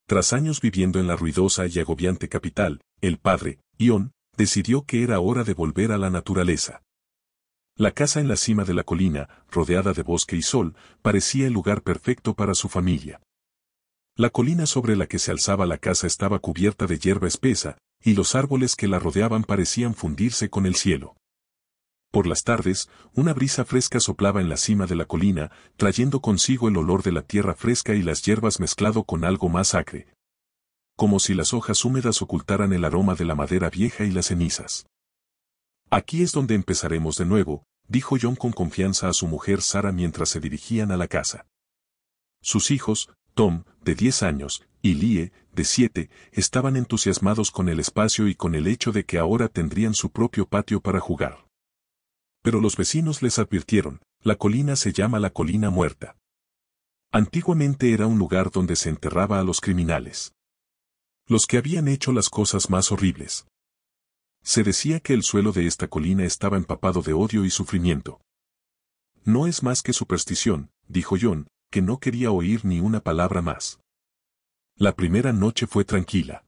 Tras años viviendo en la ruidosa y agobiante capital, el padre, Ion, decidió que era hora de volver a la naturaleza. La casa en la cima de la colina, rodeada de bosque y sol, parecía el lugar perfecto para su familia. La colina sobre la que se alzaba la casa estaba cubierta de hierba espesa, y los árboles que la rodeaban parecían fundirse con el cielo. Por las tardes, una brisa fresca soplaba en la cima de la colina, trayendo consigo el olor de la tierra fresca y las hierbas mezclado con algo más acre. Como si las hojas húmedas ocultaran el aroma de la madera vieja y las cenizas. Aquí es donde empezaremos de nuevo, dijo John con confianza a su mujer Sara mientras se dirigían a la casa. Sus hijos, Tom, de 10 años, y Lie, de 7, estaban entusiasmados con el espacio y con el hecho de que ahora tendrían su propio patio para jugar. Pero los vecinos les advirtieron, la colina se llama la Colina Muerta. Antiguamente era un lugar donde se enterraba a los criminales. Los que habían hecho las cosas más horribles. Se decía que el suelo de esta colina estaba empapado de odio y sufrimiento. No es más que superstición, dijo John, que no quería oír ni una palabra más. La primera noche fue tranquila.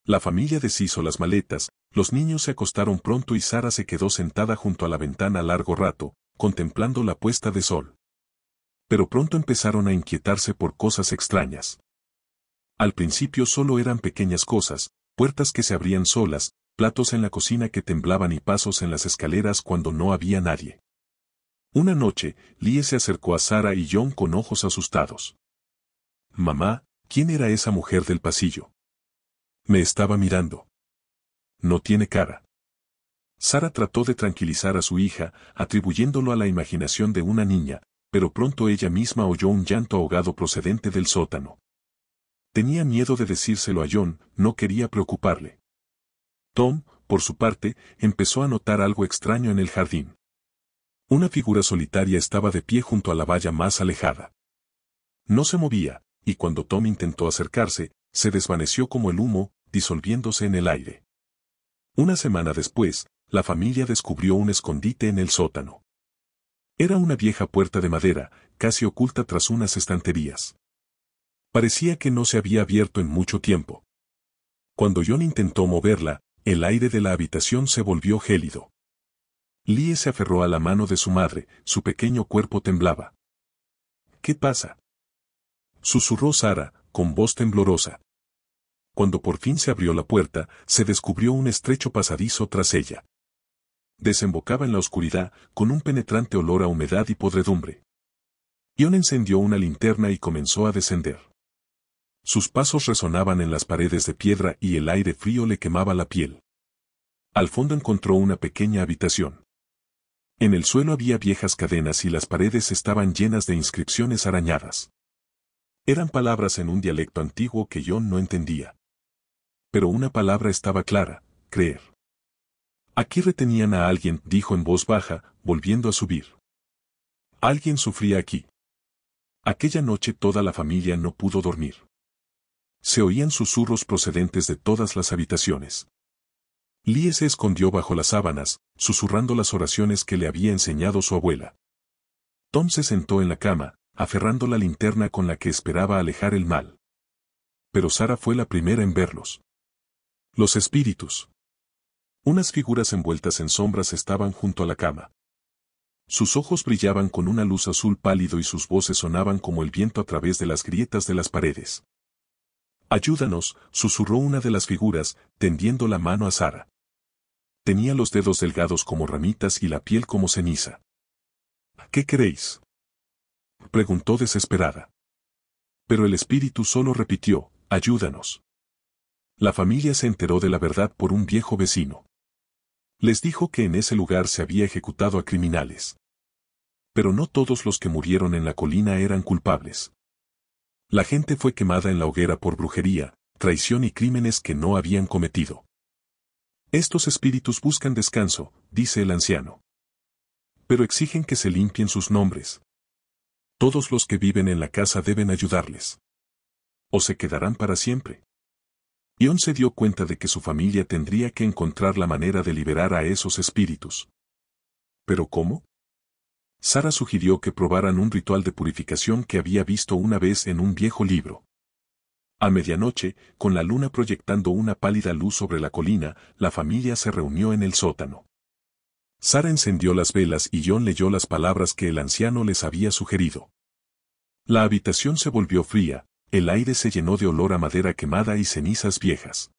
La familia deshizo las maletas, los niños se acostaron pronto y Sara se quedó sentada junto a la ventana largo rato, contemplando la puesta de sol. Pero pronto empezaron a inquietarse por cosas extrañas. Al principio solo eran pequeñas cosas, puertas que se abrían solas, platos en la cocina que temblaban y pasos en las escaleras cuando no había nadie. Una noche, Lie se acercó a Sara y John con ojos asustados. «Mamá, ¿quién era esa mujer del pasillo? Me estaba mirando. No tiene cara». Sara trató de tranquilizar a su hija, atribuyéndolo a la imaginación de una niña, pero pronto ella misma oyó un llanto ahogado procedente del sótano. Tenía miedo de decírselo a John, no quería preocuparle. Tom, por su parte, empezó a notar algo extraño en el jardín. Una figura solitaria estaba de pie junto a la valla más alejada. No se movía, y cuando Tom intentó acercarse, se desvaneció como el humo, disolviéndose en el aire. Una semana después, la familia descubrió un escondite en el sótano. Era una vieja puerta de madera, casi oculta tras unas estanterías. Parecía que no se había abierto en mucho tiempo. Cuando John intentó moverla, el aire de la habitación se volvió gélido. Lie se aferró a la mano de su madre, su pequeño cuerpo temblaba. «¿Qué pasa?», susurró Sara, con voz temblorosa. Cuando por fin se abrió la puerta, se descubrió un estrecho pasadizo tras ella. Desembocaba en la oscuridad, con un penetrante olor a humedad y podredumbre. John encendió una linterna y comenzó a descender. Sus pasos resonaban en las paredes de piedra y el aire frío le quemaba la piel. Al fondo encontró una pequeña habitación. En el suelo había viejas cadenas y las paredes estaban llenas de inscripciones arañadas. Eran palabras en un dialecto antiguo que John no entendía. Pero una palabra estaba clara: creer. «Aquí retenían a alguien», dijo en voz baja, volviendo a subir. «Alguien sufría aquí». Aquella noche toda la familia no pudo dormir. Se oían susurros procedentes de todas las habitaciones. Lie se escondió bajo las sábanas, susurrando las oraciones que le había enseñado su abuela. Tom se sentó en la cama, aferrando la linterna con la que esperaba alejar el mal. Pero Sara fue la primera en verlos. Los espíritus. Unas figuras envueltas en sombras estaban junto a la cama. Sus ojos brillaban con una luz azul pálido y sus voces sonaban como el viento a través de las grietas de las paredes. «Ayúdanos», susurró una de las figuras, tendiendo la mano a Sara. Tenía los dedos delgados como ramitas y la piel como ceniza. «¿Qué queréis?», preguntó desesperada. Pero el espíritu solo repitió: «Ayúdanos». La familia se enteró de la verdad por un viejo vecino. Les dijo que en ese lugar se había ejecutado a criminales. Pero no todos los que murieron en la colina eran culpables. La gente fue quemada en la hoguera por brujería, traición y crímenes que no habían cometido. «Estos espíritus buscan descanso», dice el anciano. «Pero exigen que se limpien sus nombres. Todos los que viven en la casa deben ayudarles. O se quedarán para siempre». John se dio cuenta de que su familia tendría que encontrar la manera de liberar a esos espíritus. ¿Pero cómo? Sara sugirió que probaran un ritual de purificación que había visto una vez en un viejo libro. A medianoche, con la luna proyectando una pálida luz sobre la colina, la familia se reunió en el sótano. Sara encendió las velas y John leyó las palabras que el anciano les había sugerido. La habitación se volvió fría, el aire se llenó de olor a madera quemada y cenizas viejas.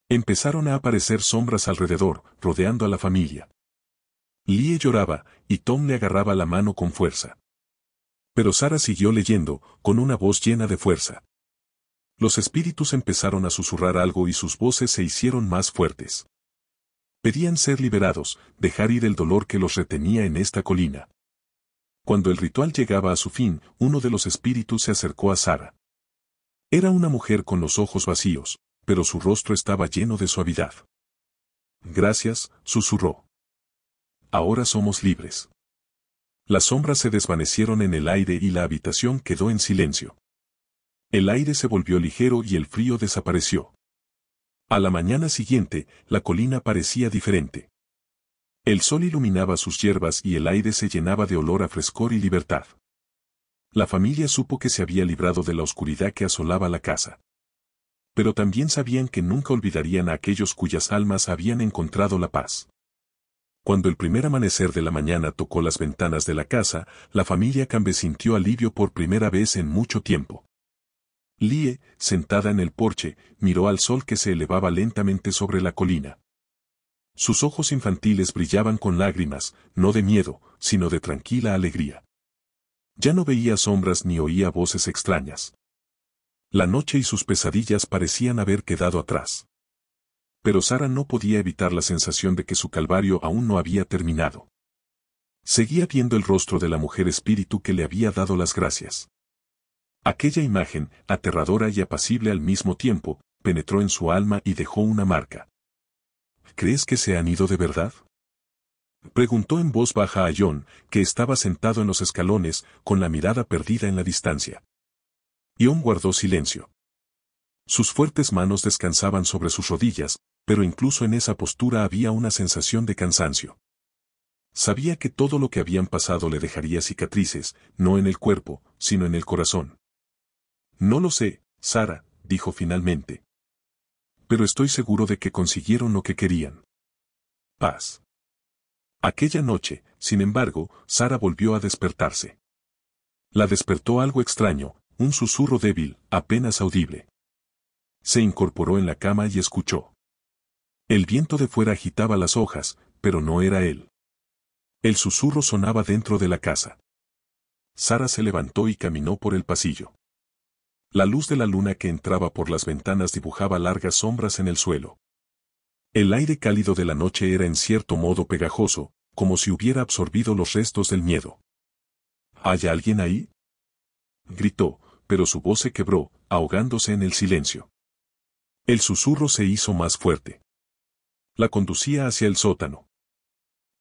Empezaron a aparecer sombras alrededor, rodeando a la familia. Lie lloraba, y Tom le agarraba la mano con fuerza. Pero Sara siguió leyendo, con una voz llena de fuerza. Los espíritus empezaron a susurrar algo y sus voces se hicieron más fuertes. Pedían ser liberados, dejar ir el dolor que los retenía en esta colina. Cuando el ritual llegaba a su fin, uno de los espíritus se acercó a Sara. Era una mujer con los ojos vacíos, pero su rostro estaba lleno de suavidad. Gracias, susurró. Ahora somos libres. Las sombras se desvanecieron en el aire y la habitación quedó en silencio. El aire se volvió ligero y el frío desapareció. A la mañana siguiente, la colina parecía diferente. El sol iluminaba sus hierbas y el aire se llenaba de olor a frescor y libertad. La familia supo que se había librado de la oscuridad que asolaba la casa. Pero también sabían que nunca olvidarían a aquellos cuyas almas habían encontrado la paz. Cuando el primer amanecer de la mañana tocó las ventanas de la casa, la familia Campbell sintió alivio por primera vez en mucho tiempo. Lie, sentada en el porche, miró al sol que se elevaba lentamente sobre la colina. Sus ojos infantiles brillaban con lágrimas, no de miedo, sino de tranquila alegría. Ya no veía sombras ni oía voces extrañas. La noche y sus pesadillas parecían haber quedado atrás. Pero Sara no podía evitar la sensación de que su calvario aún no había terminado. Seguía viendo el rostro de la mujer espíritu que le había dado las gracias. Aquella imagen, aterradora y apacible al mismo tiempo, penetró en su alma y dejó una marca. ¿Crees que se han ido de verdad?, preguntó en voz baja a John, que estaba sentado en los escalones, con la mirada perdida en la distancia. John guardó silencio. Sus fuertes manos descansaban sobre sus rodillas, pero incluso en esa postura había una sensación de cansancio. Sabía que todo lo que habían pasado le dejaría cicatrices, no en el cuerpo, sino en el corazón. No lo sé, Sara, dijo finalmente. Pero estoy seguro de que consiguieron lo que querían. Paz. Aquella noche, sin embargo, Sara volvió a despertarse. La despertó algo extraño, un susurro débil, apenas audible. Se incorporó en la cama y escuchó. El viento de fuera agitaba las hojas, pero no era él. El susurro sonaba dentro de la casa. Sara se levantó y caminó por el pasillo. La luz de la luna que entraba por las ventanas dibujaba largas sombras en el suelo. El aire cálido de la noche era en cierto modo pegajoso, como si hubiera absorbido los restos del miedo. ¿Hay alguien ahí?, gritó, pero su voz se quebró, ahogándose en el silencio. El susurro se hizo más fuerte. La conducía hacia el sótano.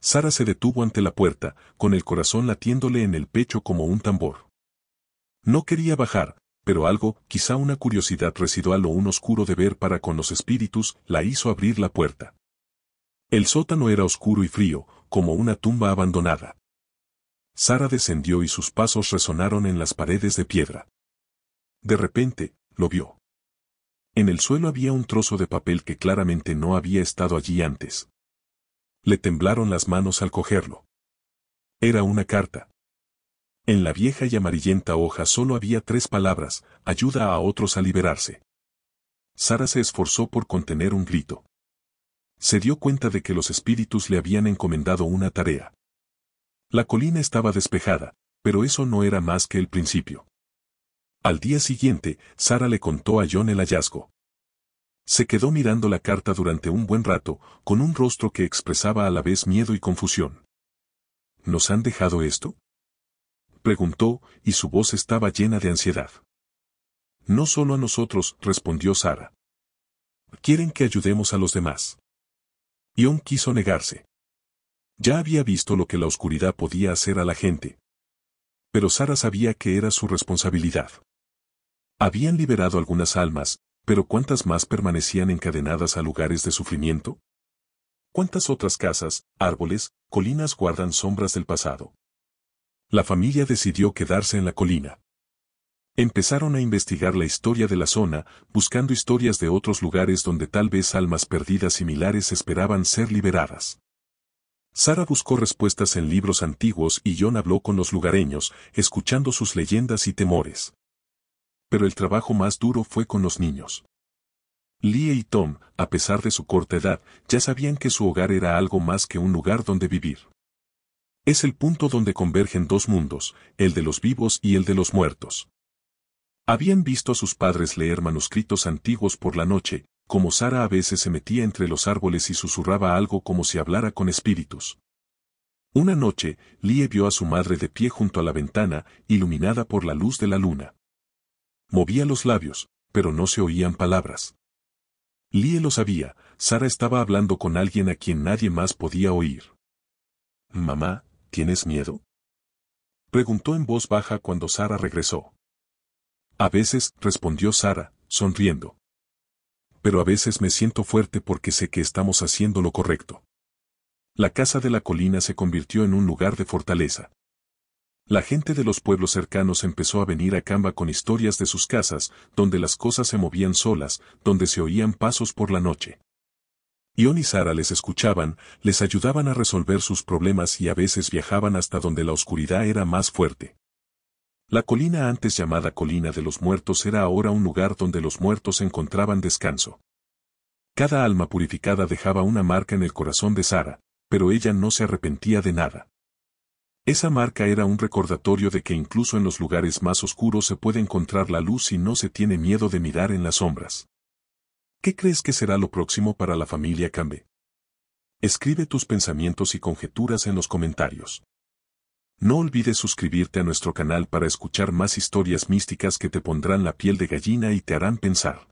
Sara se detuvo ante la puerta, con el corazón latiéndole en el pecho como un tambor. No quería bajar, pero algo, quizá una curiosidad residual o un oscuro deber para con los espíritus, la hizo abrir la puerta. El sótano era oscuro y frío, como una tumba abandonada. Sara descendió y sus pasos resonaron en las paredes de piedra. De repente, lo vio. En el suelo había un trozo de papel que claramente no había estado allí antes. Le temblaron las manos al cogerlo. Era una carta. En la vieja y amarillenta hoja solo había 3 palabras: ayuda a otros a liberarse. Sara se esforzó por contener un grito. Se dio cuenta de que los espíritus le habían encomendado una tarea. La colina estaba despejada, pero eso no era más que el principio. Al día siguiente, Sara le contó a John el hallazgo. Se quedó mirando la carta durante un buen rato, con un rostro que expresaba a la vez miedo y confusión. ¿Nos han dejado esto?, preguntó, y su voz estaba llena de ansiedad. No solo a nosotros, respondió Sara. Quieren que ayudemos a los demás. John quiso negarse. Ya había visto lo que la oscuridad podía hacer a la gente. Pero Sara sabía que era su responsabilidad. Habían liberado algunas almas, pero ¿cuántas más permanecían encadenadas a lugares de sufrimiento? ¿Cuántas otras casas, árboles, colinas guardan sombras del pasado? La familia decidió quedarse en la colina. Empezaron a investigar la historia de la zona, buscando historias de otros lugares donde tal vez almas perdidas similares esperaban ser liberadas. Sara buscó respuestas en libros antiguos y John habló con los lugareños, escuchando sus leyendas y temores. Pero el trabajo más duro fue con los niños. Lee y Tom, a pesar de su corta edad, ya sabían que su hogar era algo más que un lugar donde vivir. Es el punto donde convergen dos mundos, el de los vivos y el de los muertos. Habían visto a sus padres leer manuscritos antiguos por la noche, como Sara a veces se metía entre los árboles y susurraba algo como si hablara con espíritus. Una noche, Lee vio a su madre de pie junto a la ventana, iluminada por la luz de la luna. Movía los labios, pero no se oían palabras. Lee lo sabía, Sara estaba hablando con alguien a quien nadie más podía oír. «Mamá, ¿tienes miedo?», preguntó en voz baja cuando Sara regresó. «A veces», respondió Sara, sonriendo. «Pero a veces me siento fuerte porque sé que estamos haciendo lo correcto». La casa de la colina se convirtió en un lugar de fortaleza. La gente de los pueblos cercanos empezó a venir a Canva con historias de sus casas, donde las cosas se movían solas, donde se oían pasos por la noche. Ion y Sara les escuchaban, les ayudaban a resolver sus problemas y a veces viajaban hasta donde la oscuridad era más fuerte. La colina antes llamada Colina de los Muertos era ahora un lugar donde los muertos encontraban descanso. Cada alma purificada dejaba una marca en el corazón de Sara, pero ella no se arrepentía de nada. Esa marca era un recordatorio de que incluso en los lugares más oscuros se puede encontrar la luz y no se tiene miedo de mirar en las sombras. ¿Qué crees que será lo próximo para la familia Cambe? Escribe tus pensamientos y conjeturas en los comentarios. No olvides suscribirte a nuestro canal para escuchar más historias místicas que te pondrán la piel de gallina y te harán pensar.